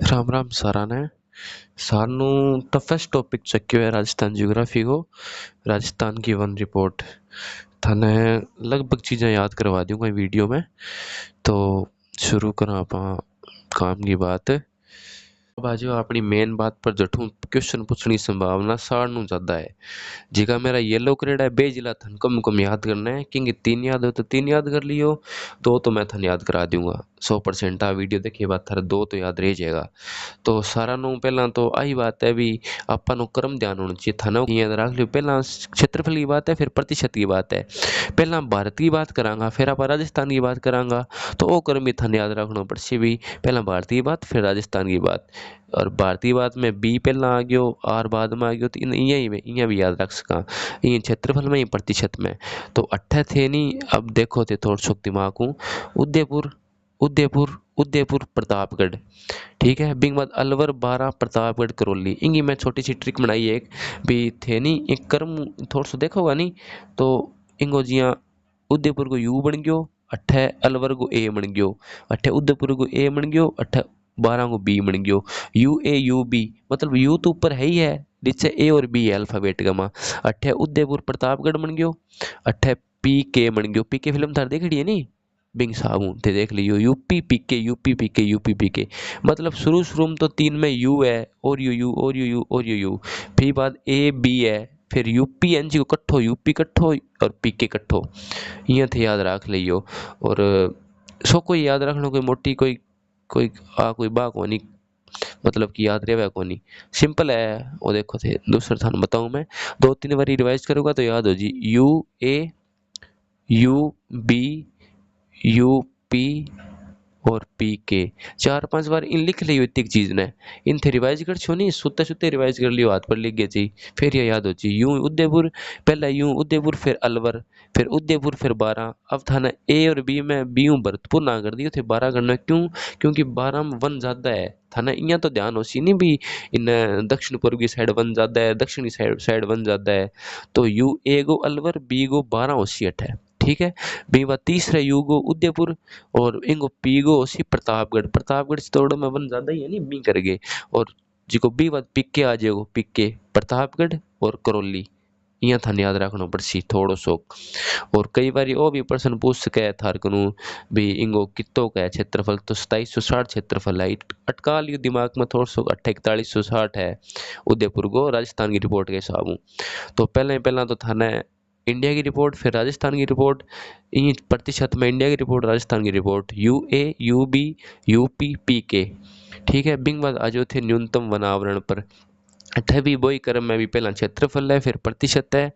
राम राम सारा ने सानू टफेस्ट टॉपिक चक्यो है राजस्थान ज्योग्राफी को। राजस्थान की वन रिपोर्ट थाने लगभग चीज़ें याद करवा दूंगा वीडियो में। तो शुरू करा आप काम की बात। अब आज अपनी मेन बात पर जठू क्वेश्चन पूछने की संभावना साढ़ ज्यादा है। जिका मेरा येलो करेड़ा है बे जिला थन कम याद करना है क्योंकि तीन याद हो तो तीन याद कर लियो, दो तो मैं थन याद करा दूंगा 100%। आ वीडियो देखिए बात थारा दो तो याद रह जाएगा। तो सारा नु पहला तो आई बात है भी आपा नु क्रम ध्यान होना चाहिए थाना की याद रख लियो। पहला क्षेत्रफल की बात है फिर प्रतिशत की बात है। पहला भारत की बात करांगा फिर आप राजस्थान की बात करांगा। तो वो क्रम भी थाने याद रखना पड़सी भी। पहला भारत की बात फिर राजस्थान की बात। और भारतीय बात में बी पहला आ गयो आर बाद में आ गयो तो इं भी याद रख सका। इन क्षेत्रफल में ही प्रतिशत में तो अट्ठे थे नहीं। अब देखो थे थोड़ा सा दिमाग को। उदयपुर उदयपुर उदयपुर प्रतापगढ़, ठीक है। बिंग बाद अलवर बारा प्रतापगढ़ करौली। इंगी मैं छोटी सी ट्रिक बनाई है एक भी थे नहीं एक कर्म थोड़ा सा देखोगा नहीं तो इंगो जिया उदयपुर को यू बन गयो, अठे अलवर को ए बन गयो, अठे उदयपुर को ए बन गयो, अठे बारह को बी बन गयो। यू ए यू बी मतलब यू तो ऊपर है ही है, नीचे ए और बी है अल्फाबेट का। अठे उदयपुर प्रतापगढ़ बन गयो, अठे पी के बन गयो। पी के फिल्म थार देखी है नी बिंग साबू थे देख लियो। यूपी पीके यूपी पीके यूपी पीके मतलब शुरू में तो तीन में यू है और यू और यू और यू। फिर बाद ए बी है फिर यूपी एन जी को कट्ठो यूपी कट्ठो और पीके कट्ठो। ये थे याद रख लियो। और सो कोई याद रखना कोई मोटी कोई कोई कोई बा कोनी मतलब कि याद रहे कोनी सिंपल है। वो देखो थे दूसरा थान बताऊं मैं दो तीन बार रिवाइज करूंगा तो याद हो जी। U A U B U P और पी के चार पांच बार इन लिख लियो इतनी चीज ने। इन थे रिवाइज कर छो नहीं सुते सुते रिवाइज कर लियो हाथ पर लिख गए जी। फिर ये याद हो जी यूं उदयपुर पहला यूं उदयपुर फिर अलवर फिर उदयपुर फिर बारह। अब था ना ए और बी में बी यूं भरतपुर ना कर दियो थे बारह करना क्यों क्योंकि बारह में वन ज्यादा है था ना। इं तो ध्यान हो सी नहीं भी इन दक्षिण पूर्व की साइड वन ज्यादा है दक्षिणी साइड वन ज्यादा है। तो U A go Alwar B go बारह हो सी अठ है, ठीक है। बी बात तीसरा यू गो उदयपुर और इंगो पीगो सी प्रतापगढ़। प्रतापगढ़ से थोड़ा में वन ज्यादा ही है नहीं बी करके। और जिको बी बात पिक्के आ जाएगो पिक्के प्रतापगढ़ और करौली। यहाँ थान याद रखना पड़सी थोड़ो सो। और कई बार वो भी प्रश्न पूछ सके है थार कनु भी इंगो कितो का है क्षेत्रफल तो 2760 क्षेत्रफल है। अटका लियो दिमाग में थोड़ा सो 4160 है उदयपुर को राजस्थान की रिपोर्ट के हिसाब। तो पहला तो थाने इंडिया की रिपोर्ट फिर राजस्थान की रिपोर्ट। इन प्रतिशत में इंडिया की रिपोर्ट राजस्थान की report U A U B U P P K, ठीक है। बिंग बाद आज थे न्यूनतम वनावरण पर। अठे भी वही क्रम में भी पहला क्षेत्रफल है फिर प्रतिशत है।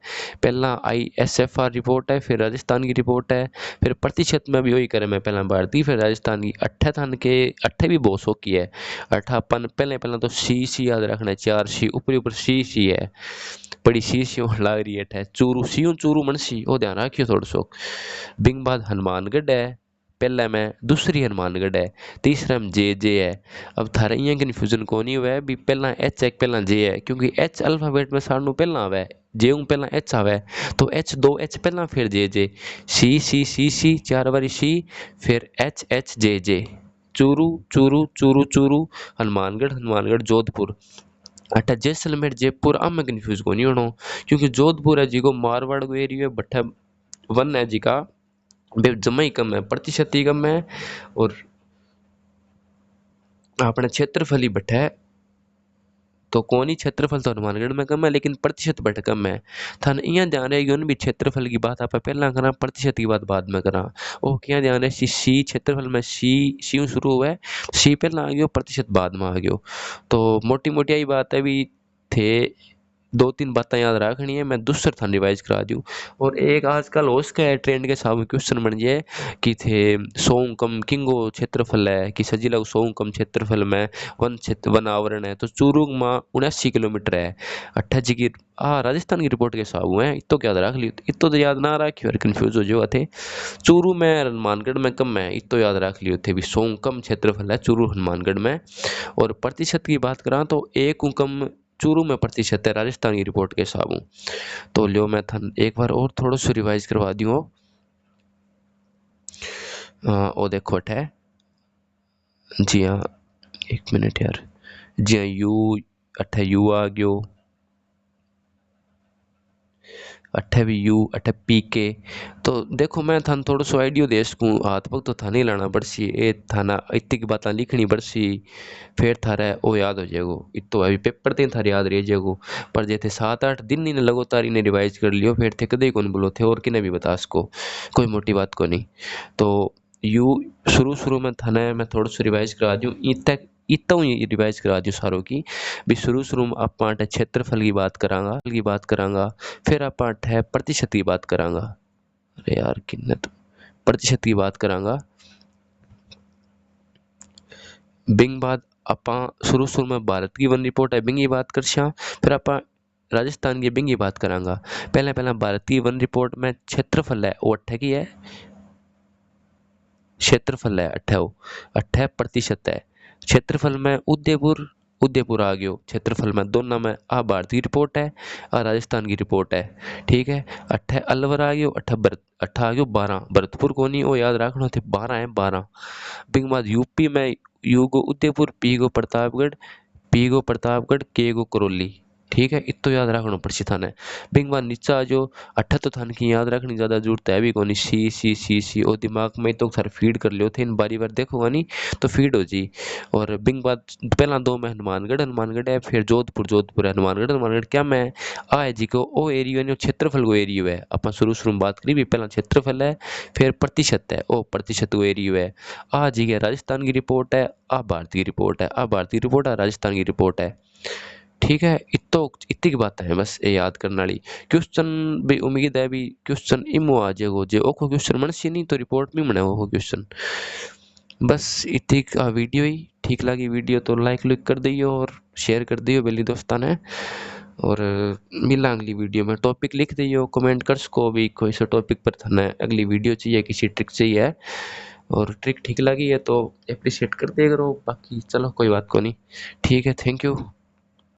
पहला ISFR रिपोर्ट है फिर राजस्थान की रिपोर्ट है। फिर प्रतिशत में भी वही क्रम है पहला भारतीय फिर राजस्थान की। अट्ठे थान के अट्ठे भी बहुत सौ की है। अट्ठापन पहले तो सी याद रखना है चार सी ऊपर सी है बड़ी सी लाग रही है चूरू सी चूरू मनसी वो ध्यान रखियो थोड़ा सो। बिंग बाद हनुमानगढ़ है पहला में दूसरी हनुमानगढ़ है तीसरा में जे है। अब थारा इं कन्फ्यूजन को नहीं हुआ है भी पहला एच है पहला जे है क्योंकि एच अल्फाबेट में सानू पहला आवे जे पहला एच आवे तो एच दो एच पहला फिर जे सी चार बारी सी फिर एच जे चूरू चूरू चूरू चूरू हनुमानगढ़ हनुमानगढ़ जोधपुर। अठा जैसलमेर जयपुर अब मैं कन्फ्यूज को नहीं होना क्योंकि जोधपुर है जी को मारवाड़ को एरिया बट्ठा वन है जी का जमा ही कम है प्रतिशत ही कम है। और अपने क्षेत्रफल ही बट्ठा है तो कौन ही क्षेत्रफल तो हनुमानगढ़ में कम है लेकिन प्रतिशत बट कम है। थाने इं ध्यान रहेगी भी क्षेत्रफल की बात आप पहला करा प्रतिशत की बात बाद में करा। ओ क्या ध्यान है सी क्षेत्रफल में सी शुरू हुआ है सी पहला आ गयो प्रतिशत बाद में आ गयो। तो मोटी मोटी यही बात है भी थे दो तीन बातें याद रखनी है मैं दूसरा थान रिवाइज करा दूँ। और एक आजकल हो सका है ट्रेंड के हिसाब में क्वेश्चन बन जाए कि थे सौ कम किंगो क्षेत्रफल है कि सजिला सौ कम क्षेत्रफल में वन आवरण है तो चूरू में 79 किलोमीटर है। अट्ठा जी की राजस्थान की रिपोर्ट के हिसाब है इतो क्या याद रख ली इतो तो याद ना रखियो और कन्फ्यूज हो जो थे। चूरू में हनुमानगढ़ में कम है इतो याद रख लियो थे भी 100 कम क्षेत्रफल है चूरू हनुमानगढ़ में। और प्रतिशत की बात करा तो एक कम चूरू में प्रतिशत है राजस्थान की रिपोर्ट के हिसाब। तो लियो मैं थन एक बार और थोड़ा सा रिवाइज करवा दियो। ओ देखो अठे जी हाँ एक मिनट यार, जी यू अठे यू आ गयो, अठे भी यू अठे पी के। तो देखो मैं थाने थोड़ा सो आइडियो दे सकूँ, हाथ पग तो थाने ही लाना पड़सी, ए थाना इतनी की बात लिखनी पड़सी, फिर थारे ओ याद हो जाएगो। इतो अभी पेपर ते थारे याद रह जाएगो, पर जे थे 7-8 दिन इन्हें लगातार इन्हें रिवाइज कर लियो, फिर थे कदे कौन बोलो थे और किने भी बता सको, कोई मोटी बात को नहीं। तो यू शुरू शुरू में थाने मैं थोड़ा सो रिवाइज करा दूँ, इतना ही रिवाइज करा दूँ सारों की भी। शुरू शुरू में आप क्षेत्रफल की बात करांगा, फिर आप है प्रतिशत की बात करांगा, अरे यार किन्ने तो प्रतिशत की बात करांगा। बिंग बाद अपा शुरू शुरू में भारत की वन रिपोर्ट है बिंग की बात कर छा, फिर अपा राजस्थान की बिंग की बात करांगा। पहले पहले भारत की वन रिपोर्ट में क्षेत्रफल है वो 8 की है, क्षेत्रफल है 8% है। क्षेत्रफल में उदयपुर उदयपुर आ गयो क्षेत्रफल में, दोनों में आ भारतीय रिपोर्ट है आ राजस्थान की रिपोर्ट है, ठीक है। अट्ठे अलवर आ गयो, अट्ठा आ गयो 12, भरतपुर को नहीं वो याद रखना थे, 12 है 12। बिंग बाद यूपी में U go Udaipur, P go Pratapgarh, P go Pratapgarh, K go Karauli, ठीक है। इतो याद रखना पड़सी थाने। बिंग बाद नीचा जो अट्ठा तो थाने की याद रखनी ज्यादा जरूरत है भी कोनी, सी और दिमाग में तो सर फीड कर लियो थे, इन बारी बार देखोगा नहीं तो फीड हो जी। और बिंग बाद पहला दो में हनुमानगढ़ है, फिर जोधपुर है, हनुमानगढ़ क्या मैं आ जी को ओ एरियो है क्षेत्रफल को एरियो है। अपन शुरू शुरू में बात करी भी, पहला क्षेत्रफल है फिर प्रतिशत है, ओ प्रतिशत को एरियो है। आ जी है राजस्थान की रिपोर्ट है, आ भारतीय रिपोर्ट है, आ भारतीय रिपोर्ट है, राजस्थान की रिपोर्ट है, ठीक है। इतो इतनी की बात है बस ये याद करने वाली। क्वेश्चन भी उम्मीद है भी क्वेश्चन इमो आ जाएगो, जे ओको क्वेश्चन मनसी नहीं तो रिपोर्ट में बने वो क्वेश्चन। बस इतनी का वीडियो ही ठीक लगी वीडियो तो लाइक कर दियो और शेयर कर दियो बेली दोस्तान है। और मिला अगली वीडियो में, टॉपिक लिख दियो कमेंट कर सको भी कोई सा टॉपिक पर थाने अगली वीडियो चाहिए, किसी ट्रिक चाहिए, और ट्रिक ठीक लगी है तो अप्रिशिएट कर दिया करो, बाकी चलो कोई बात को नहीं, ठीक है। Thank you.